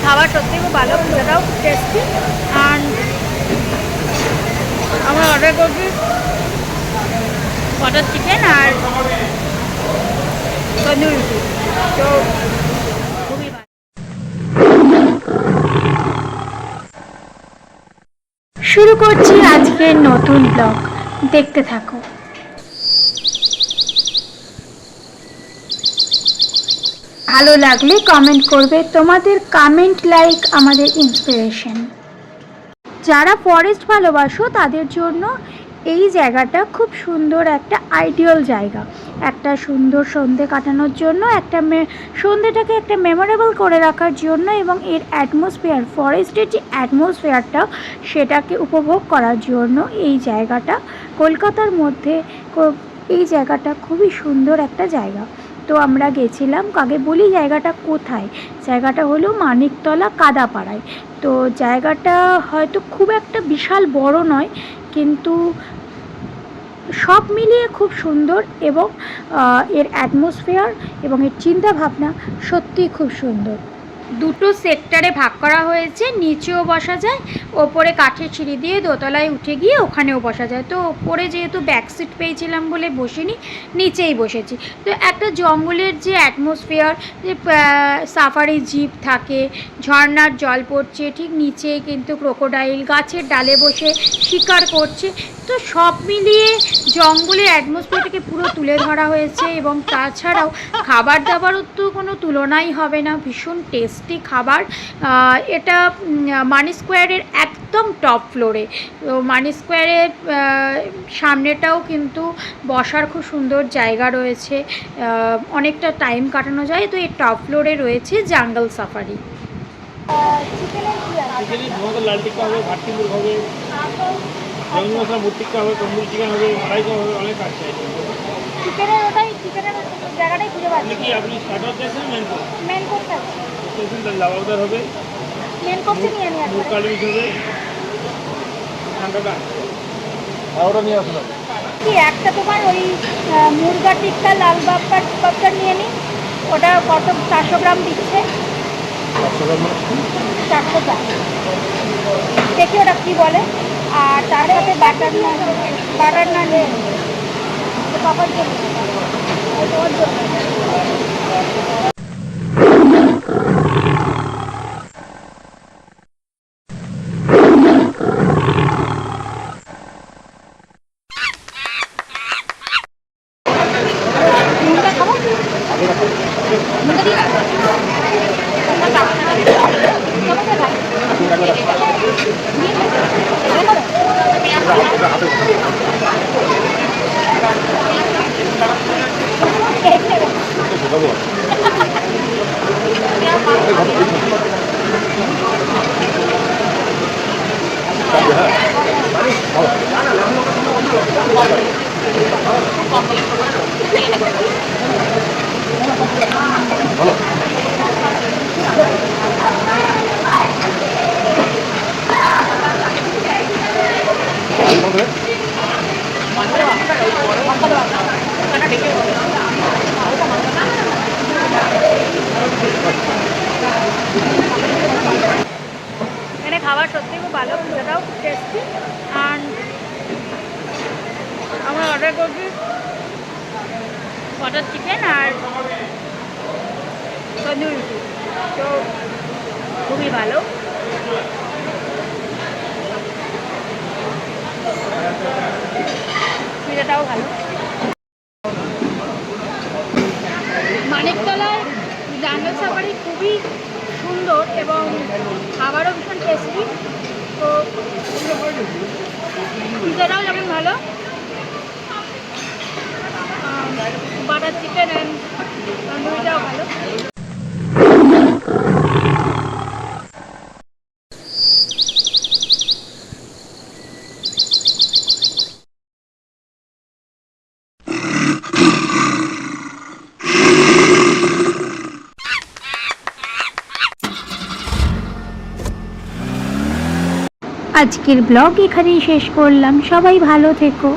খাবার সত্যি খুব ভালো, পুজোটাও খুব টেস্টি। অ্যান্ড আমরা অর্ডার করছি বাটার চিকেন আর তন্দুরি রুটি। তো খুবই ভালো। শুরু করছি আজকের নতুন ব্লগ, দেখতে থাকো। ভালো লাগলে কমেন্ট করবে, তোমাদের কমেন্ট লাইক আমাদের ইন্সপিরেশন। যারা ফরেস্ট ভালোবাসো তাদের জন্য এই জায়গাটা খুব সুন্দর, একটা আইডিয়াল জায়গা। একটা সুন্দর সন্ধে কাটানোর জন্য, সন্ধেটাকে একটা মেমোরেবল করে রাখার জন্য, এবং এর অ্যাটমসফিয়ার, ফরেস্টের যে অ্যাটমসফিয়ারটা সেটাকে উপভোগ করার জন্য এই জায়গাটা কলকাতার মধ্যে, এই জায়গাটা খুবই সুন্দর একটা জায়গা। তো আমরা গেছিলাম, আগে বলি জায়গাটা কোথায়। জায়গাটা হলো মানিকতলা কাদাপাড়ায়। তো জায়গাটা হয়তো খুব একটা বিশাল বড় নয়, কিন্তু সব মিলিয়ে খুব সুন্দর, এবং এর অ্যাটমসফিয়ার এবং এর চিন্তাভাবনা সত্যিই খুব সুন্দর। দুটো সেক্টরে ভাগ করা হয়েছে, নিচেও বসা যায়, ওপরে কাঠের সিঁড়ি দিয়ে দোতলায় উঠে গিয়ে ওখানেও বসা যায়। তো ওপরে যেহেতু ব্যাক সিট পেয়েছিলাম বলে বসিনি, নিচেই বসেছি। তো একটা জঙ্গলের যে অ্যাটমসফিয়ার, যে সাফারি জিপ থাকে, ঝর্নার জল পড়ছে, ঠিক নিচে কিন্তু ক্রোকোডাইল গাছের ডালে বসে শিকার করছে। তো সব মিলিয়ে জঙ্গলের অ্যাটমসফিয়ারটাকে পুরো তুলে ধরা হয়েছে। এবং তাছাড়াও খাবার দাবারও তো কোনো তুলনাই হবে না, ভীষণ টেস্টি খাবার। এটা মানি স্কোয়ারের একদম টপ ফ্লোরে। তো মানি স্কোয়ারের সামনেটাও কিন্তু বসার খুব সুন্দর জায়গা রয়েছে, অনেকটা টাইম কাটানো যায়। তো এর টপ ফ্লোরে রয়েছে জাঙ্গল সাফারি। লাল টিক্কা হবে, ভাত টিম্বুর হবে, রঙিন মশলা মুট টিক্কা হবে, তন্দুরি চিকেন হবে, মালাই কাবাব হবে, অনেক আছে। চিকেনের জায়গাটাই খুঁজে পাচ্ছি। কি আপনি স্টার্টার চাইছেন মেন কোর্স? মেন কোর্স আছে। তাহলে লাভাউদার হবে, মেন কোর্সে নিয়ে নিয়ে আসবে। মুরকালিশ হবে, ঠান্ডাটা ওটা নিয়ে আসলাম। কি একটা তোমার ওই মুরগা টিক্কা লাল বাপ্পাটা নিয়ে নিই। ওটা কত 400 গ্রাম দিচ্ছে? 400 গ্রাম। দেখি ওটা কী বলে। আর তার সাথে বাটার নান নিয়ে নিই। পাপার জন্য, তোমার জন্য। এখানে খাবার সত্যি খুব ভালো, পুজোটাও খুব টেস্টি। অ্যান্ড আমরা অর্ডার করছি বাটার চিকেন আর তন্দুরি রুটি। তো খুবই ভালো। পিঠাটাও ভালো। মানিকতলার জাঙ্গল সাফারি খুবই সুন্দর এবং খাবারও ভীষণ টেস্টি। তো পিঠাটাও যেমন ভালো, বাটার চিকেন অ্যান্ড তন্দুরিটাও ভালো। আজকের ব্লগ এখানেই শেষ করলাম। সবাই ভালো থেকো।